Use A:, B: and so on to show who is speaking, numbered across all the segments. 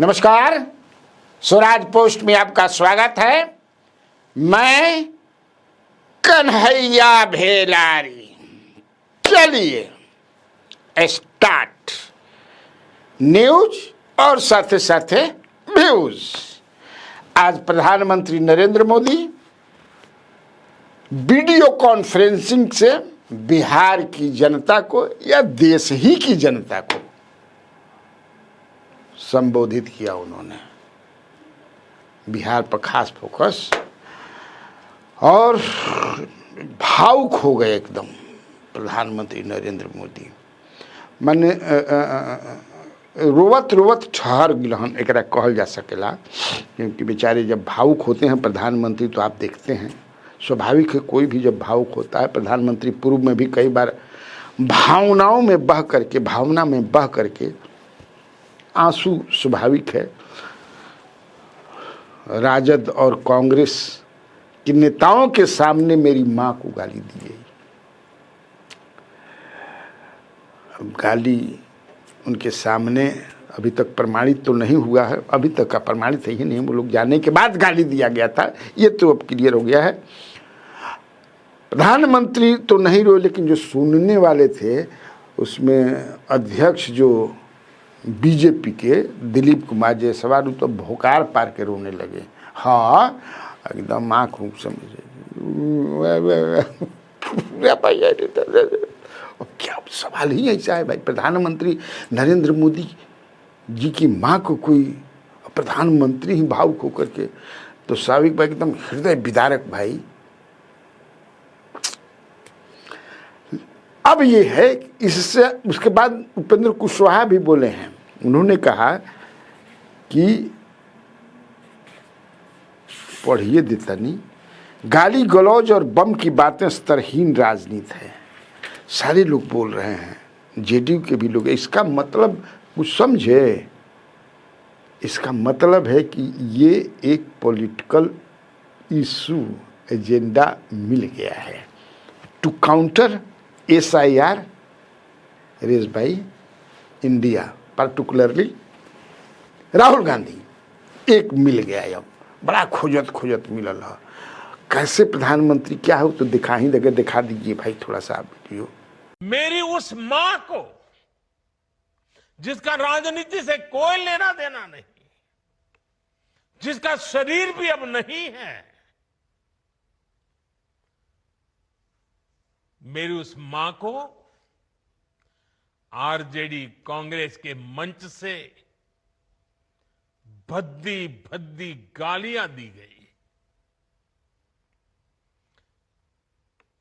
A: नमस्कार, स्वराज पोस्ट में आपका स्वागत है। मैं कन्हैया भेलारी। चलिए स्टार्ट न्यूज और साथ साथ व्यूज। आज प्रधानमंत्री नरेंद्र मोदी वीडियो कॉन्फ्रेंसिंग से बिहार की जनता को या देश ही की जनता को संबोधित किया। उन्होंने बिहार पर खास फोकस और भावुक हो गए एकदम प्रधानमंत्री नरेंद्र मोदी। माने रोवत रोवत ठहर गिलहन एकरा कहल जा सकेला, क्योंकि बेचारे जब भावुक होते हैं प्रधानमंत्री तो आप देखते हैं स्वाभाविक है, कोई भी जब भावुक होता है प्रधानमंत्री पूर्व में भी कई बार भावना में बह करके आंसू स्वाभाविक है। राजद और कांग्रेस के नेताओं के सामने मेरी मां को गाली दी गई। अब गाली उनके सामने अभी तक प्रमाणित तो नहीं हुआ है, अभी तक का प्रमाणित है ही नहीं, वो लोग जाने के बाद गाली दिया गया था, ये तो अब क्लियर हो गया है। प्रधानमंत्री तो नहीं रोए, लेकिन जो सुनने वाले थे उसमें अध्यक्ष जो बीजेपी के दिलीप कुमार जायसवाल तो भोकार पार के रोने लगे। हाँ, एकदम आँख ऊँख समझे क्या सवाल ही ऐसा है भाई। प्रधानमंत्री नरेंद्र मोदी जी की माँ को कोई प्रधानमंत्री ही भावुक होकर के, तो स्वाभाविक भाई एकदम हृदय विदारक भाई। अब ये है, इससे उसके बाद उपेंद्र कुशवाहा भी बोले हैं। उन्होंने कहा कि पढ़िए देतनी, गाली गलौज और बम की बातें स्तरहीन राजनीति है। सारे लोग बोल रहे हैं, जेडीयू के भी लोग। इसका मतलब कुछ समझे, इसका मतलब है कि ये एक पॉलिटिकल इशू एजेंडा मिल गया है to counter SIR raise by India, particularly Rahul Gandhi. एक मिल गया, अब बड़ा खोजत मिलल है। कैसे प्रधानमंत्री क्या हो तो दिखा ही देंगे, दिखा दीजिए भाई थोड़ा सा वीडियो।
B: मेरी उस मां को जिसका राजनीति से कोई लेना देना नहीं, जिसका शरीर भी अब नहीं है, मेरी उस मां को आरजेडी कांग्रेस के मंच से भद्दी भद्दी गालियां दी गई।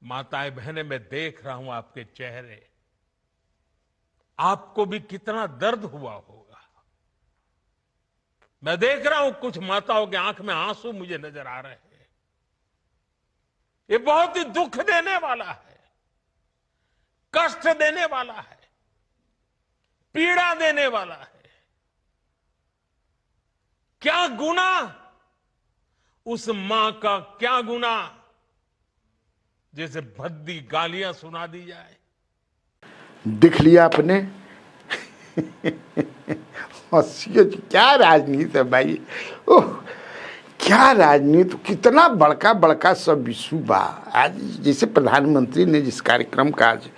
B: माताएं बहनें, मैं देख रहा हूं आपके चेहरे, आपको भी कितना दर्द हुआ होगा। मैं देख रहा हूं कुछ माताओं के आंख में आंसू मुझे नजर आ रहे हैं। ये बहुत ही दुख देने वाला है, कष्ट देने वाला है, पीड़ा देने वाला है। क्या गुना, उस मां का क्या गुना जैसे भद्दी गालियां सुना दी जाए।
A: दिख लिया आपने क्या राजनीति है भाई। ओह, क्या राजनीति, कितना बड़का बड़का सब इशू बा। आज जैसे प्रधानमंत्री ने जिस कार्यक्रम का आज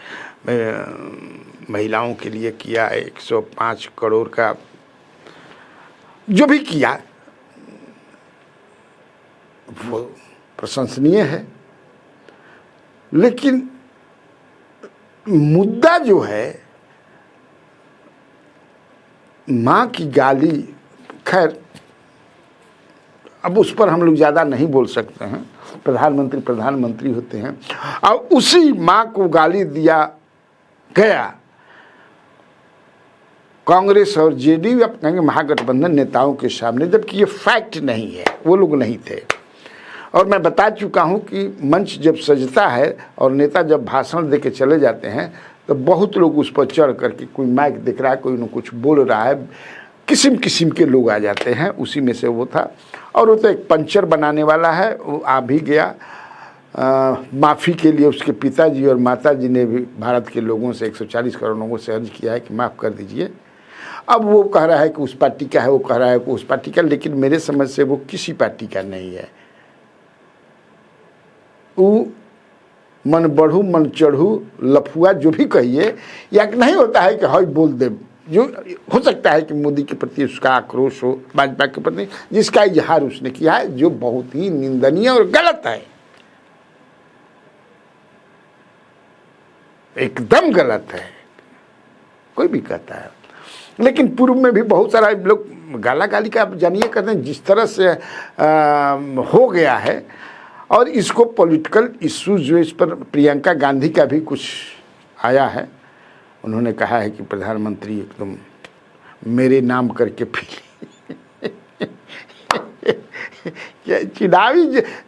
A: महिलाओं के लिए किया, 105 करोड़ का जो भी किया, वो प्रशंसनीय है। लेकिन मुद्दा जो है मां की गाली, खैर अब उस पर हम लोग ज़्यादा नहीं बोल सकते हैं। प्रधानमंत्री होते हैं, और उसी मां को गाली दिया गया। कांग्रेस और जेडीयू आप कहेंगे महागठबंधन नेताओं के सामने, जबकि ये फैक्ट नहीं है, वो लोग नहीं थे। और मैं बता चुका हूं कि मंच जब सजता है और नेता जब भाषण दे के चले जाते हैं तो बहुत लोग उस पर चढ़ करके, कोई माइक दिख रहा है, कोई न कुछ बोल रहा है, किस्म के लोग आ जाते हैं। उसी में से वो था, और वो तो एक पंचर बनाने वाला है, वो आ भी गया। माफ़ी के लिए उसके पिताजी और माताजी ने भी भारत के लोगों से, 140 करोड़ लोगों से अर्ज किया है कि माफ़ कर दीजिए। अब वो कह रहा है कि उस पार्टी का है, वो कह रहा है कि उस पार्टी का, लेकिन मेरे समझ से वो किसी पार्टी का नहीं है। वो मन बढ़ू मन चढ़ू लफुआ जो भी कहिए, या नहीं होता है कि हई बोल दे, जो हो सकता है कि मोदी के प्रति उसका आक्रोश हो, भाजपा के प्रति, जिसका इजहार उसने किया है, जो बहुत ही निंदनीय और गलत है, एकदम गलत है, कोई भी कहता है। लेकिन पूर्व में भी बहुत सारा लोग गाला गाली का आप जानिए करते हैं, जिस तरह से हो गया है। और इसको पॉलिटिकल इश्यूज जो इस पर प्रियंका गांधी का भी कुछ आया है, उन्होंने कहा है कि प्रधानमंत्री एकदम मेरे नाम करके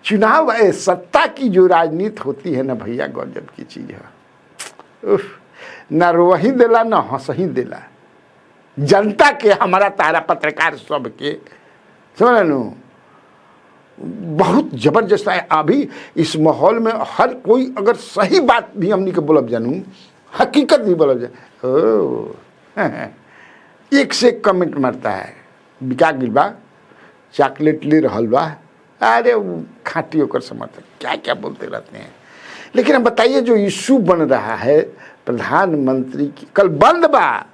A: चुनाव सत्ता की जो राजनीति होती है ना भैया, गजब की चीज है। ना रोही देला ना हंसही देला, जनता के, हमारा तारा पत्रकार सब के, समझ लो, बहुत जबरदस्त है। अभी इस माहौल में हर कोई अगर सही बात भी हमनी के बोलब जानू, हकीकत भी बोलब जान, एक से एक कमेंट मारता है, बिका गिलबा चॉकलेट ले रहल बा, अरे खाटी होकर समर्थक क्या क्या बोलते रहते हैं। लेकिन अब बताइए जो इशू बन रहा है प्रधानमंत्री की, कल बंद बा,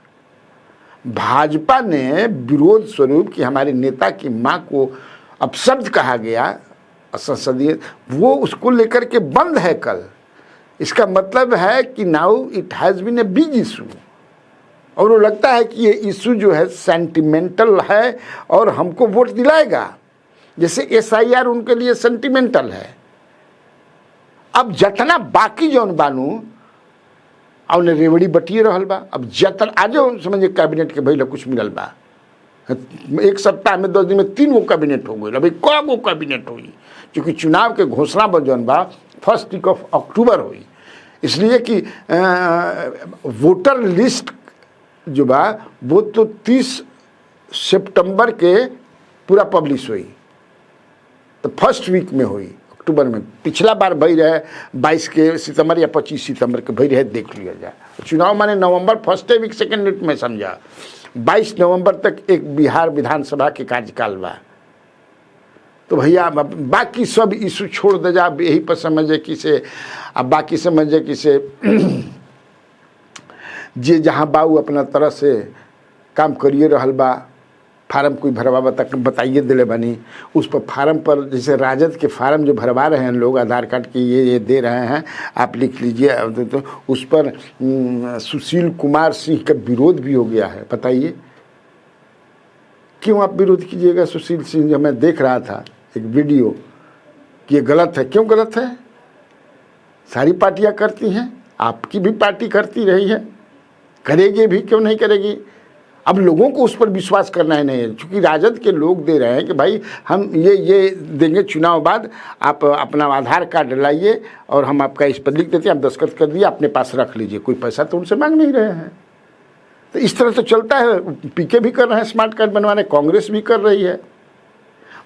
A: भाजपा ने विरोध स्वरूप कि हमारे नेता की मां को अपशब्द कहा गया संसदीय, वो उसको लेकर के बंद है कल। इसका मतलब है कि now it has been a big issue, और वो लगता है कि ये इशू जो है सेंटिमेंटल है और हमको वोट दिलाएगा, जैसे SIR उनके लिए सेंटिमेंटल है। अब जतना बाकी जौन बानू और रेवड़ी बटिए रहल बा, अब जतन आज समझिए कैबिनेट के भैया कुछ मिलल बा, एक सप्ताह में 10 दिन में 3 गो कैबिनेट हो गई, अभी क गो कैबिनेट हुई, क्योंकि चुनाव के घोषणा जौन बा फर्स्ट वीक ऑफ अक्टूबर हुई, इसलिए कि वोटर लिस्ट जो बा वो तो 30 सितंबर के पूरा पब्लिश हुई, तो फर्स्ट वीक में हुई अक्टूबर में। पिछला बार भई रहे 22 के सितंबर या 25 सितंबर के भई रहे, देख लिया जाए। चुनाव माने नवंबर फर्स्ट वीक सेकेंड वीक में समझा, 22 नवंबर तक एक बिहार विधानसभा के कार्यकाल बा। तो भैया बाकी सब इशू छोड़ दे जा, यही पर समझे कि से, अब बाकी समझे कि से जे जहाँ बाऊ अपना तरह से काम करिए रहल बा, फार्म कोई भरवा बताइए दिले बनी, उस पर फार्म पर जैसे राजद के फार्म जो भरवा रहे हैं लोग, आधार कार्ड के ये दे रहे हैं, आप लिख लीजिए, तो उस पर सुशील कुमार सिंह का विरोध भी हो गया है। बताइए क्यों आप विरोध कीजिएगा सुशील सिंह? जब मैं देख रहा था एक वीडियो कि ये गलत है, क्यों गलत है? सारी पार्टियां करती हैं, आपकी भी पार्टी करती रही है, करेगी भी, क्यों नहीं करेगी? अब लोगों को उस पर विश्वास करना है नहीं है, क्योंकि राजद के लोग दे रहे हैं कि भाई हम ये देंगे चुनाव बाद, आप अपना आधार कार्ड लाइए और हम आपका इस पर लिख देते हैं, आप दस्तखत कर दिए, अपने पास रख लीजिए, कोई पैसा तो उनसे मांग नहीं रहे हैं। तो इस तरह तो चलता है। पीके भी कर रहे हैं स्मार्ट कार्ड बनवाने, कांग्रेस भी कर रही है,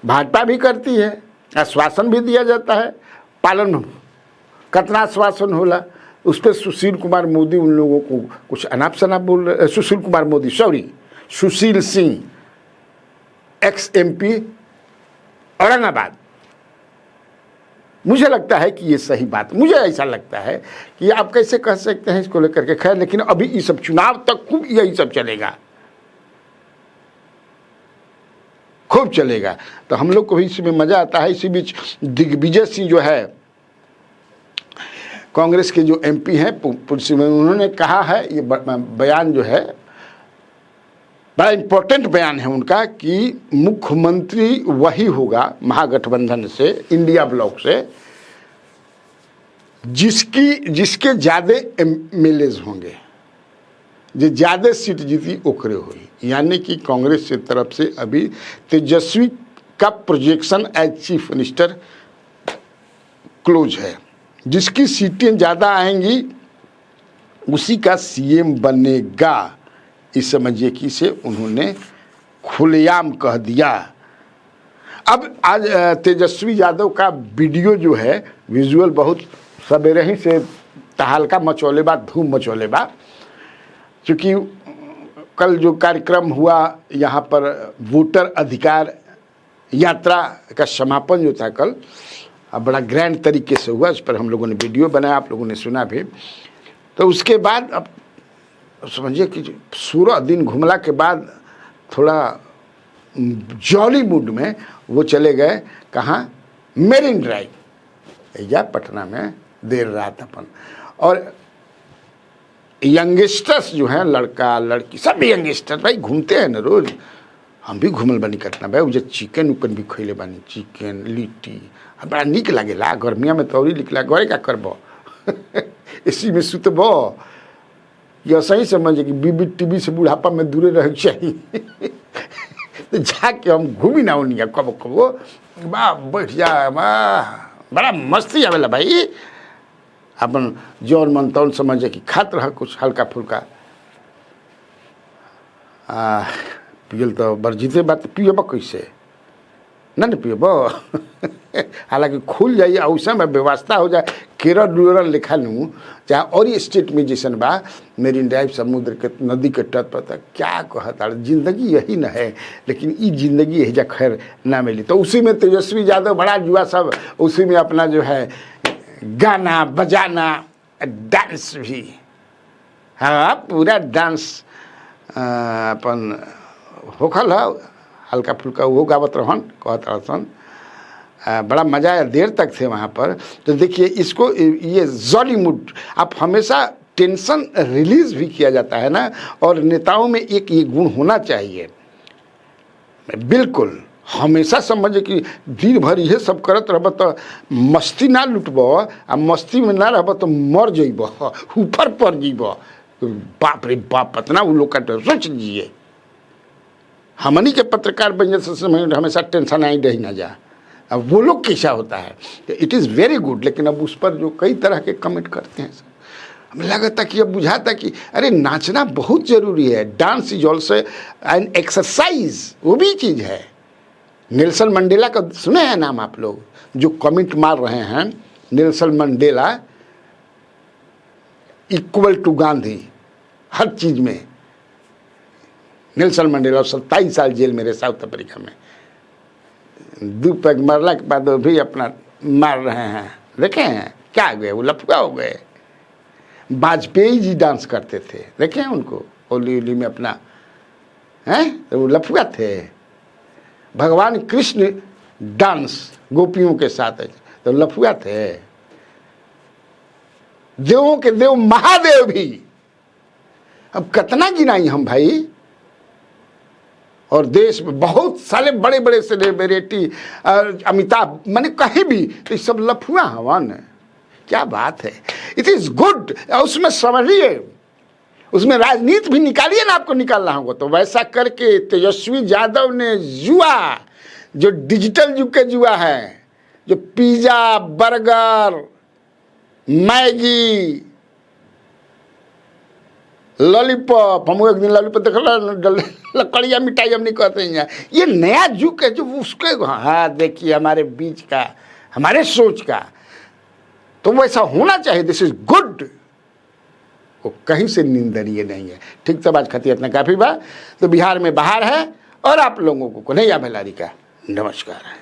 A: भाजपा भी करती है, आश्वासन भी दिया जाता है, पालन कितना आश्वासन होला, उस पर सुशील कुमार मोदी उन लोगों को कुछ अनाप शनाप बोल रहे, सुशील कुमार मोदी सॉरी सुशील सिंह XMP औरंगाबाद। मुझे लगता है कि ये सही बात, मुझे ऐसा लगता है कि आप कैसे कह सकते हैं इसको लेकर के। खैर, लेकिन अभी ये सब चुनाव तक खूब यही सब चलेगा, खूब चलेगा, तो हम लोग को भी इसमें मजा आता है। इसी बीच दिग्विजय सिंह जो है कांग्रेस के जो MP हैं पुलिस में, उन्होंने कहा है, ये बयान जो है बड़ा इम्पोर्टेंट बयान है उनका, कि मुख्यमंत्री वही होगा महागठबंधन से, इंडिया ब्लॉक से, जिसके ज़्यादा MLAs होंगे, जो ज़्यादा सीट जीती ओकरे हुई। यानी कि कांग्रेस की तरफ से अभी तेजस्वी का projection as chief minister close है, जिसकी सीटें ज़्यादा आएंगी उसी का CM बनेगा। इस समझिए कि से उन्होंने खुलेआम कह दिया। अब आज तेजस्वी यादव का वीडियो जो है, विजुअल बहुत सवेरे ही से तहलका मचौले बा, धूम मचौले बा, क्योंकि कल जो कार्यक्रम हुआ यहाँ पर वोटर अधिकार यात्रा का समापन जो था कल, बड़ा ग्रैंड तरीके से हुआ। उस पर हम लोगों ने वीडियो बनाया, आप लोगों ने सुना भी। तो उसके बाद अब समझिए कि 16 दिन घुमला के बाद थोड़ा जॉली मूड में वो चले गए कहाँ, मेरिन ड्राइव या पटना में देर रात अपन। और यंगस्टर्स जो हैं, लड़का लड़की सब यंगस्टर भाई घूमते हैं ना रोज। हम भी घूमल बानी कतना भाई, जो चिकन उकन भी खैले बानी, चिकन लिट्टी बड़ा निक लागेला। गर्मिया में तो और निक लागे। घरे का करब एसी में सुतब, या सही समझे कि बीबी टीवी से बुढ़ापा में दूरे रह चाहिए तो जाके हम घूमी ना उनिया कबो कबो, वाह बैठ जा, वाह बड़ा मस्ती आवेला भाई। अपन जौन मन तौन समझे कि खात रह कुछ हल्का फुल्का। पियल तो वर्जिते बात, पियब कैसे ना न पियब हालांकि खुल जाइए औसा में व्यवस्था हो जाए। केरल रूरल लिखा लूँ चाहे और ही स्टेट में जैसन बा, मेरीन ड्राइव समुद्र के नदी के तट पर, तो क्या कहता जिंदगी यही न है। लेकिन ये जिंदगी यही जा खैर ना मिली। तो उसी में तेजस्वी यादव बड़ा जुआ सब, उसी में अपना जो है गाना बजाना डांस भी, हाँ पूरा डांस अपन होखल है, हल्का फुल्का वो गावत रहन कहत रहन। बड़ा मज़ा आया, देर तक थे वहाँ पर। तो देखिए इसको, ये जॉली मूड, आप हमेशा टेंशन रिलीज़ भी किया जाता है ना। और नेताओं में एक ये गुण होना चाहिए, बिल्कुल हमेशा समझे कि दिन भर ये सब करत रहब तो मस्ती ना लुटब, आ मस्ती में ना रहब तो मर जइब, ऊपर पड़ जइब। बाप रे बाप, इतना वो लोग का सोच लीजिए। हमनी के पत्रकार बन समय हमेशा टेंशन आई रही ना जा। अब वो लोग कैसा होता है, इट इज़ वेरी गुड। लेकिन अब उस पर जो कई तरह के कमेंट करते हैं, हमें लगता कि अब बुझाता कि अरे नाचना बहुत ज़रूरी है। Dance is also an exercise, वो भी चीज़ है। नेल्सन मंडेला का सुने हैं नाम आप लोग, जो कमेंट मार रहे हैं Nelson Mandela equal to Gandhi हर चीज़ में। नेल्सन मंडेला 27 साल जेल में रहे साउथ अफ्रीका में, 2 पैग मरला के बाद भी अपना मार रहे हैं। देखे हैं क्या हुए, वो लफुआ हो गए। वाजपेयी जी डांस करते थे, देखे हैं उनको होली होली में अपना, हैं तो वो लफुआ थे। भगवान कृष्ण डांस गोपियों के साथ तो लफुआ थे। देवों के देव महादेव भी, अब कितना गिनाई हम भाई। और देश में बहुत सारे बड़े बड़े सेलिब्रिटी, अमिताभ, मैंने कहीं भी तो सब लफुआ हवन। क्या बात है, इट इज़ गुड। उसमें समझिए, उसमें राजनीति भी निकालिए ना, आपको निकालना होगा तो वैसा करके तेजस्वी यादव ने जुआ, जो डिजिटल युग के जुआ है, जो पिज़्ज़ा बर्गर मैगी लॉलीपॉप, हम एक दिन लॉलीपॉप देख लकड़िया मिठाई हम नहीं कहते हैं, ये नया युग है जो उसके, हाँ देखिए हमारे बीच का, हमारे सोच का, तो वैसा होना चाहिए। दिस इज गुड, वो कहीं से निंदनीय नहीं है। ठीक, तब आज खतियत ने काफ़ी बा। तो बिहार में बाहर है और आप लोगों को कन्हैया बेलारी का नमस्कार है।